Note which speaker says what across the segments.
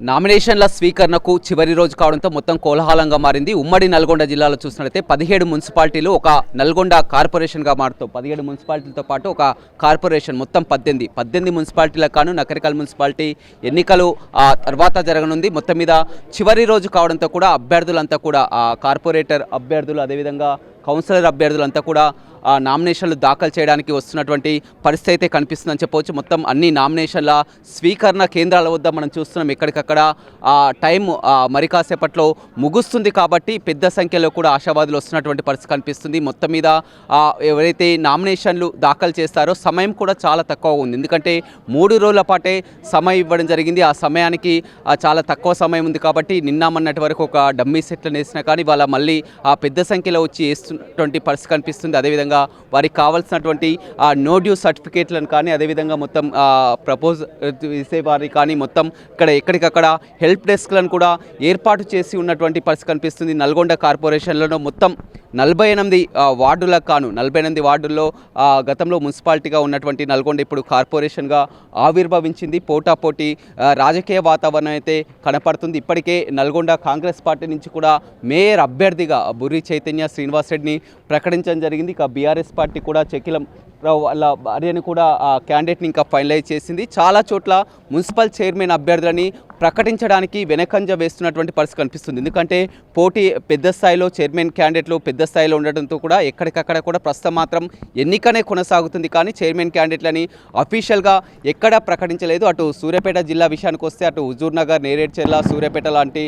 Speaker 1: నామినేషన్ల స్వీకరణకు చివరి రోజు కావడంతో మొత్తం కోలాహలంగా మారింది. ఉమ్మడి నల్గొండ జిల్లాలో చూసినట్లయితే 17 మున్సిపాలిటీలు ఒక నల్గొండ కార్పొరేషన్గా మారుతూ 17 మున్సిపాలిటీలతో పాటు ఒక కార్పొరేషన్ మొత్తం 18 మున్సిపాలిటీలకు కాను నకరికల్ మున్సిపాలిటీ ఎన్నికలు తర్వాత జరగనుంది. మొత్తం మీద చివరి రోజు కావడంతో కూడా అభ్యర్థులంతా కూడా కార్పొరేటర్ అభ్యర్థులు అదేవిధంగా కౌన్సిలర్ అభ్యర్థులంతా కూడా నామినేషన్లు దాఖలు చేయడానికి వస్తున్నటువంటి పరిస్థితి అయితే కనిపిస్తుందని చెప్పవచ్చు. మొత్తం అన్ని నామినేషన్ల స్వీకరణ కేంద్రాల వద్ద మనం చూస్తున్నాం. ఎక్కడికక్కడ టైం మరి కాసేపట్లో ముగుస్తుంది కాబట్టి పెద్ద సంఖ్యలో కూడా ఆశావాదులు వస్తున్నటువంటి పరిస్థితి కనిపిస్తుంది. మొత్తం మీద ఎవరైతే నామినేషన్లు దాఖలు చేస్తారో సమయం కూడా చాలా తక్కువ ఉంది. ఎందుకంటే 3 రోజుల పాటే సమయం ఇవ్వడం జరిగింది. ఆ సమయానికి చాలా తక్కువ సమయం ఉంది కాబట్టి నిన్న మొన్నటి వరకు ఒక డమ్మీ సెట్లను వేసినా కానీ వాళ్ళ మళ్ళీ పెద్ద సంఖ్యలో వచ్చి వేస్తున్నటువంటి పరిస్థితి కనిపిస్తుంది. అదేవిధంగా వారికి కావాల్సినటువంటి నో డ్యూ సర్టిఫికేట్లను కానీ అదేవిధంగా మొత్తం ప్రపోజ్ చేసేవారి కానీ మొత్తం ఎక్కడికక్కడ హెల్ప్ డెస్క్లను కూడా ఏర్పాటు చేసి ఉన్నటువంటి పరిస్థితి కనిపిస్తుంది. నల్గొండ కార్పొరేషన్లో మొత్తం 48 వార్డులకు కాను 48 వార్డుల్లో గతంలో మున్సిపాలిటీగా ఉన్నటువంటి నల్గొండ ఇప్పుడు కార్పొరేషన్గా ఆవిర్భవించింది. పోటాపోటీ రాజకీయ వాతావరణం అయితే కనపడుతుంది. ఇప్పటికే నల్గొండ కాంగ్రెస్ పార్టీ నుంచి కూడా మేయర్ అభ్యర్థిగా బుర్రి చైతన్య శ్రీనివాస్ రెడ్డిని ప్రకటించడం జరిగింది. ఇక బీఆర్ఎస్ పార్టీ కూడా చెక్కిలం వాళ్ళ భార్యను కూడా క్యాండిడేట్ని ఇంకా ఫైనలైజ్ చేసింది. చాలా చోట్ల మున్సిపల్ చైర్మన్ అభ్యర్థులని ప్రకటించడానికి వెనకంజ వేస్తున్నటువంటి పరిస్థితి కనిపిస్తుంది. ఎందుకంటే పోటీ పెద్ద స్థాయిలో చైర్మన్ క్యాండిడేట్లు పెద్ద స్థాయిలో ఉండడంతో కూడా ఎక్కడికక్కడ కూడా ప్రస్తుతం మాత్రం ఎన్నికనే కొనసాగుతుంది. కానీ చైర్మన్ క్యాండిడేట్లని అఫీషియల్గా ఎక్కడా ప్రకటించలేదు. అటు సూర్యాపేట జిల్లా విషయానికి వస్తే అటు హుజూర్ నగర్, నేరేడ్చెర్ల, సూర్యాపేట లాంటి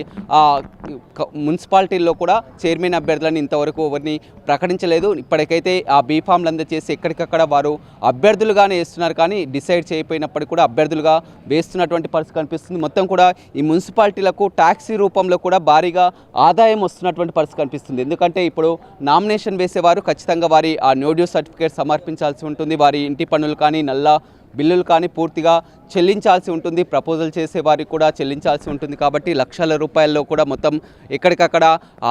Speaker 1: మున్సిపాలిటీల్లో కూడా చైర్మన్ అభ్యర్థులని ఇంతవరకు ఎవరిని ప్రకటించలేదు. ఇప్పటికైతే ఆ బీఫామ్లు అందజేసి ఎక్కడికక్కడ వారు అభ్యర్థులుగానే వేస్తున్నారు. కానీ డిసైడ్ చేయకపోయినప్పటికీ కూడా అభ్యర్థులుగా వేస్తున్నటువంటి పరిస్థితి కనిపిస్తుంది. మొత్తం కూడా ఈ మున్సిపాలిటీలకు ట్యాక్సీ రూపంలో కూడా భారీగా ఆదాయం వస్తున్నటువంటి పరిస్థితి కనిపిస్తుంది. ఎందుకంటే ఇప్పుడు నామినేషన్ వేసేవారు ఖచ్చితంగా వారి ఆ నో డ్యూ సర్టిఫికేట్ సమర్పించాల్సి ఉంటుంది. వారి ఇంటి పన్నులు కానీ నల్ల బిల్లులు కానీ పూర్తిగా చెల్లించాల్సి ఉంటుంది. ప్రపోజల్ చేసే వారికి కూడా చెల్లించాల్సి ఉంటుంది. కాబట్టి లక్షల రూపాయల్లో కూడా మొత్తం ఎక్కడికక్కడ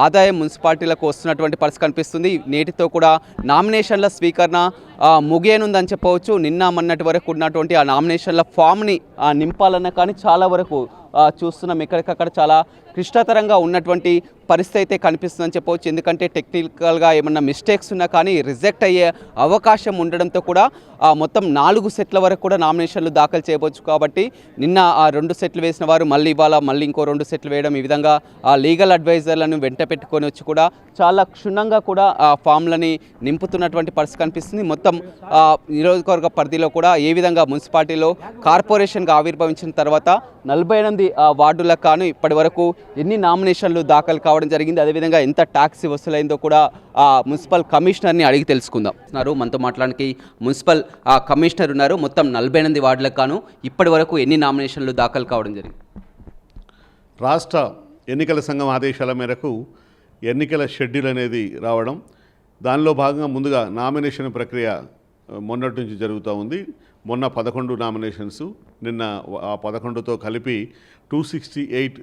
Speaker 1: ఆదాయం మున్సిపాలిటీలకు వస్తున్నటువంటి పరిస్థితి కనిపిస్తుంది. నేటితో కూడా నామినేషన్ల స్వీకరణ ముగియనుందని చెప్పవచ్చు. నిన్న మొన్నటి వరకు ఉన్నటువంటి ఆ నామినేషన్ల ఫామ్ని నింపాలన్న కానీ చాలా వరకు చూస్తున్నాం. ఎక్కడికక్కడ చాలా క్లిష్టతరంగా ఉన్నటువంటి పరిస్థితి అయితే కనిపిస్తుందని చెప్పవచ్చు. ఎందుకంటే టెక్నికల్గా ఏమన్నా మిస్టేక్స్ ఉన్నా కానీ రిజెక్ట్ అయ్యే అవకాశం ఉండడంతో కూడా మొత్తం 4 సెట్ల వరకు కూడా నామినేషన్లు దాఖలు చేయవచ్చు. కాబట్టి నిన్న 2 సెట్లు వేసిన వారు మళ్ళీ ఇవాళ మళ్ళీ ఇంకో 2 సెట్లు వేయడం, ఈ విధంగా లీగల్ అడ్వైజర్లను వెంట పెట్టుకొని వచ్చి కూడా చాలా క్షుణ్ణంగా కూడా ఫామ్లని నింపుతున్నటువంటి పరిస్థితి కనిపిస్తుంది. మొత్తం నియోజకవర్గ పరిధిలో కూడా ఏ విధంగా మున్సిపాలిటీలో కార్పొరేషన్గా ఆవిర్భవించిన తర్వాత 48 వార్డులకు కాను ఇప్పటి వరకు ఎన్ని నామినేషన్లు దాఖలు కావడం జరిగింది, అదేవిధంగా ఎంత ట్యాక్స్ వసూలైందో కూడా మున్సిపల్ కమిషనర్ని అడిగి తెలుసుకుందాం. మనతో మాట్లాడడానికి మున్సిపల్ కమిషనర్ ఉన్నారు. మొత్తం 48 వార్డులకు కాను ఇప్పటి వరకు ఎన్ని నామినేషన్లు దాఖలు కావడం జరిగింది?
Speaker 2: రాష్ట్ర ఎన్నికల సంఘం ఆదేశాల మేరకు ఎన్నికల షెడ్యూల్ అనేది రావడం, దానిలో భాగంగా ముందుగా నామినేషన్ ప్రక్రియ మొన్నటి నుంచి జరుగుతూ ఉంది. మొన్న 11 నామినేషన్స్, నిన్న ఆ 11తో కలిపి 268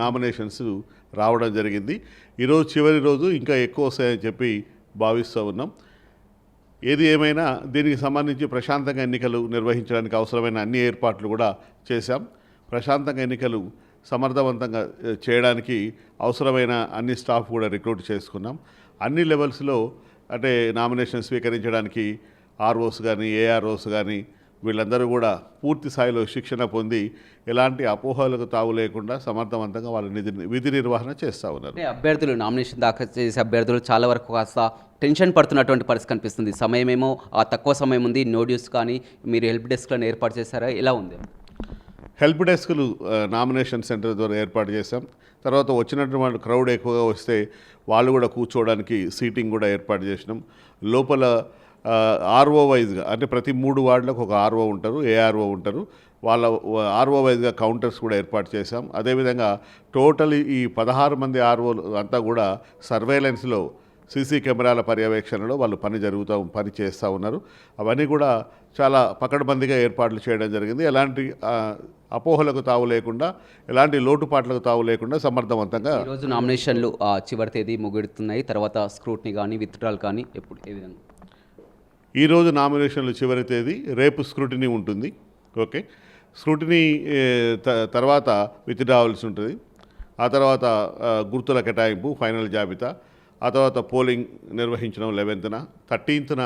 Speaker 2: నామినేషన్స్ రావడం జరిగింది. ఈరోజు చివరి రోజు ఇంకా ఎక్కువ వస్తాయని చెప్పి భావిస్తూ ఉన్నాం. ఏది ఏమైనా దీనికి సంబంధించి ప్రశాంతంగా ఎన్నికలు నిర్వహించడానికి అవసరమైన అన్ని ఏర్పాట్లు కూడా చేశాం. ప్రశాంతంగా ఎన్నికలు సమర్థవంతంగా చేయడానికి అవసరమైన అన్ని స్టాఫ్ కూడా రిక్రూట్ చేసుకున్నాం. అన్ని లెవెల్స్లో అంటే నామినేషన్ స్వీకరించడానికి ఆర్ఓస్ కానీ ఏఆర్ఓస్ కానీ వీళ్ళందరూ కూడా పూర్తి స్థాయిలో శిక్షణ పొంది ఎలాంటి అపోహలకు తావు లేకుండా సమర్థవంతంగా వాళ్ళ విధి నిర్వహణ చేస్తూ ఉన్నారు.
Speaker 1: అభ్యర్థులు నామినేషన్ దాఖలు చేసే అభ్యర్థులు చాలా వరకు కాస్త టెన్షన్ పడుతున్నటువంటి పరిస్థితి కనిపిస్తుంది. సమయమేమో తక్కువ సమయం ఉంది. నో డ్యూస్ కానీ మీరు హెల్ప్ డెస్క్లను ఏర్పాటు చేశారా, ఎలా ఉంది?
Speaker 2: హెల్ప్ డెస్క్లు నామినేషన్ సెంటర్ ద్వారా ఏర్పాటు చేశాం. తర్వాత వచ్చినటువంటి క్రౌడ్ ఎక్కువగా వస్తే వాళ్ళు కూడా కూర్చోవడానికి సీటింగ్ కూడా ఏర్పాటు చేసినాం. లోపల ఆర్ఓ వైజ్గా అంటే ప్రతి 3 వార్డులకు ఒక ఆర్ఓ ఉంటారు, ఏఆర్ఓ ఉంటారు. వాళ్ళ ఆర్ఓ వైజ్గా కౌంటర్స్ కూడా ఏర్పాటు చేశాం. అదేవిధంగా టోటల్ ఈ 16 మంది ఆర్ఓలు అంతా కూడా సర్వేలెన్స్లో సీసీ కెమెరాల పర్యవేక్షణలో వాళ్ళు పని చేస్తూ ఉన్నారు. అవన్నీ కూడా చాలా పకడ్బందీగా ఏర్పాట్లు చేయడం జరిగింది. ఎలాంటి అపోహలకు తావు లేకుండా, ఎలాంటి లోటుపాట్లకు తావు లేకుండా సమర్థవంతంగా
Speaker 1: ఈరోజు నామినేషన్లు చివరి తేదీ ముగిడుతున్నాయి. తర్వాత స్క్రూట్నీ కానీ విత్డ్రాల్ కానీ ఎప్పుడు ఏ విధంగా?
Speaker 2: ఈరోజు నామినేషన్లు చివరి తేదీ, రేపు స్క్రూటినీ ఉంటుంది. ఓకే, స్క్రూటినీ తర్వాత విత్డ్రావల్సి ఉంటుంది. ఆ తర్వాత గుర్తుల కేటాయింపు, ఫైనల్ జాబితా, ఆ తర్వాత పోలింగ్ నిర్వహించడం 11న, 13న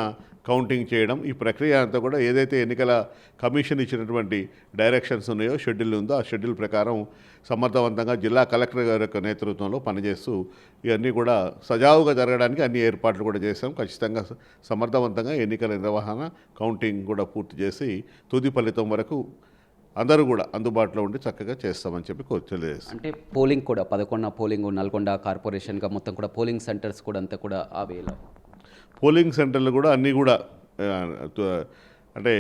Speaker 2: కౌంటింగ్ చేయడం. ఈ ప్రక్రియ అంతా కూడా ఏదైతే ఎన్నికల కమిషన్ ఇచ్చినటువంటి డైరెక్షన్స్ ఉన్నాయో, షెడ్యూల్ ఉందో ఆ షెడ్యూల్ ప్రకారం సమర్థవంతంగా జిల్లా కలెక్టర్ గారి యొక్క నేతృత్వంలో పనిచేస్తూ ఇవన్నీ కూడా సజావుగా జరగడానికి అన్ని ఏర్పాట్లు కూడా చేశాం. ఖచ్చితంగా సమర్థవంతంగా ఎన్నికల నిర్వహణ, కౌంటింగ్ కూడా పూర్తి చేసి తుది ఫలితం వరకు అందరూ కూడా అందుబాటులో ఉండి చక్కగా చేస్తామని చెప్పి తెలియజేస్తాం.
Speaker 1: అంటే పోలింగ్ కూడా 11 పోలింగ్ నల్గొండ కార్పొరేషన్గా మొత్తం కూడా పోలింగ్ సెంటర్స్ కూడా అంతా కూడా ఆ వేలో
Speaker 2: పోలింగ్ సెంటర్లు కూడా అన్నీ కూడా అంటే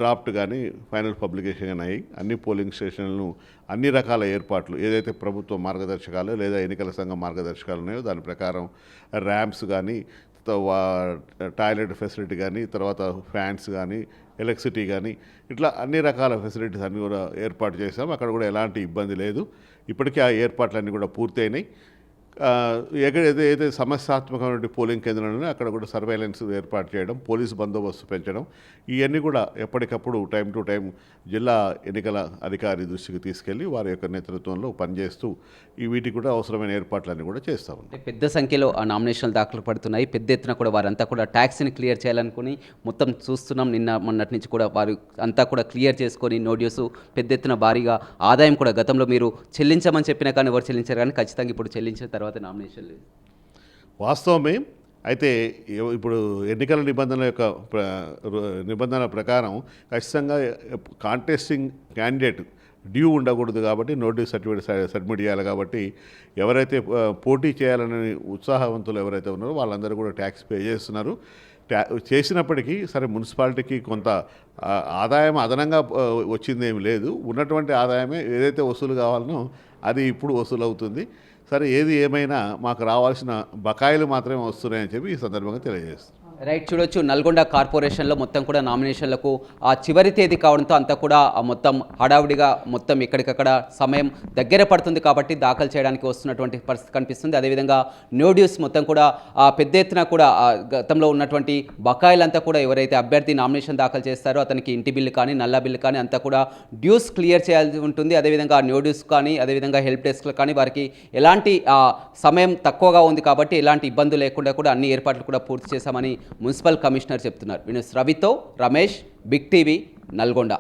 Speaker 2: డ్రాఫ్ట్ కానీ ఫైనల్ పబ్లికేషన్ కానీ అయ్యి అన్ని పోలింగ్ స్టేషన్లను అన్ని రకాల ఏర్పాట్లు ఏదైతే ప్రభుత్వ మార్గదర్శకాలు లేదా ఎన్నికల సంఘం మార్గదర్శకాలు ఉన్నాయో దాని ప్రకారం ర్యాంప్స్ కానీ, టాయిలెట్ ఫెసిలిటీ కానీ, తర్వాత ఫ్యాన్స్ కానీ, ఎలక్ట్రిసిటీ కానీ, ఇట్లా అన్ని రకాల ఫెసిలిటీస్ అన్నీ కూడా ఏర్పాటు చేసాం. అక్కడ కూడా ఎలాంటి ఇబ్బంది లేదు. ఇప్పటికీ ఆ ఏర్పాట్లన్నీ కూడా పూర్తయినాయి. ఏదైతే సమస్యాత్మకమైన పోలింగ్ కేంద్రాలను అక్కడ కూడా సర్వేలెన్స్ ఏర్పాటు చేయడం, పోలీసు బందోబస్తు పెంచడం, ఇవన్నీ కూడా ఎప్పటికప్పుడు టైం టు టైం జిల్లా ఎన్నికల అధికారి దృష్టికి తీసుకెళ్లి వారి యొక్క నేతృత్వంలో పనిచేస్తూ వీటికి కూడా అవసరమైన ఏర్పాట్లన్నీ కూడా చేస్తాం.
Speaker 1: పెద్ద సంఖ్యలో ఆ నామినేషన్లు దాఖలు పడుతున్నాయి. పెద్ద ఎత్తున కూడా వారంతా కూడా ట్యాక్స్ని క్లియర్ చేయాలనుకుని మొత్తం చూస్తున్నాం. మొన్నటి నుంచి కూడా వారు అంతా కూడా క్లియర్ చేసుకొని నో డ్యూస్ పెద్ద ఎత్తున భారీగా ఆదాయం కూడా గతంలో మీరు చెల్లించమని చెప్పినా కానీ ఎవరు చెల్లించారు, కానీ ఖచ్చితంగా ఇప్పుడు చెల్లించిన తర్వాత నామినేషన్ లేదు.
Speaker 2: వాస్తవమే. అయితే ఇప్పుడు ఎన్నికల నిబంధనల ప్రకారం ఖచ్చితంగా కాంటెస్టింగ్ క్యాండిడేట్ డ్యూ ఉండకూడదు కాబట్టి నోటీస్ సర్టిఫికేట్ సబ్మిట్ చేయాలి. కాబట్టి ఎవరైతే పోటీ చేయాలని ఉత్సాహవంతులు ఎవరైతే ఉన్నారో వాళ్ళందరూ కూడా ట్యాక్స్ పే చేస్తున్నారు. చేసినప్పటికీ సరే మున్సిపాలిటీకి కొంత ఆదాయం అదనంగా వచ్చిందేమి లేదు. ఉన్నటువంటి ఆదాయమే ఏదైతే వసూలు కావాలనో అది ఇప్పుడు వసూలు అవుతుంది. సరే ఏది ఏమైనా మాకు రావాల్సిన బకాయిలు మాత్రమే వస్తున్నాయని చెప్పి ఈ సందర్భంగా తెలియజేస్తాం.
Speaker 1: రైట్, చూడొచ్చు నల్గొండ కార్పొరేషన్లో మొత్తం కూడా నామినేషన్లకు ఆ చివరి తేదీ కావడంతో అంతా కూడా మొత్తం హడావుడిగా మొత్తం ఎక్కడికక్కడ సమయం దగ్గర పడుతుంది కాబట్టి దాఖలు చేయడానికి వస్తున్నటువంటి పరిస్థితి కనిపిస్తుంది. అదేవిధంగా నో డ్యూస్ మొత్తం కూడా పెద్ద ఎత్తున కూడా గతంలో ఉన్నటువంటి బకాయిలంతా కూడా ఎవరైతే అభ్యర్థి నామినేషన్ దాఖలు చేస్తారో అతనికి ఇంటి బిల్లు కానీ నల్లా బిల్లు కానీ అంతా కూడా డ్యూస్ క్లియర్ చేయాల్సి ఉంటుంది. అదేవిధంగా నో డ్యూస్ కానీ అదేవిధంగా హెల్ప్ డెస్క్లు కానీ వారికి ఎలాంటి సమయం తక్కువగా ఉంది కాబట్టి ఎలాంటి ఇబ్బందులు లేకుండా కూడా అన్ని ఏర్పాట్లు కూడా పూర్తి చేశామని మున్సిపల్ కమిషనర్ చెప్తున్నారు. రవితో రమేష్, బిగ్ టీవీ, నల్గొండ.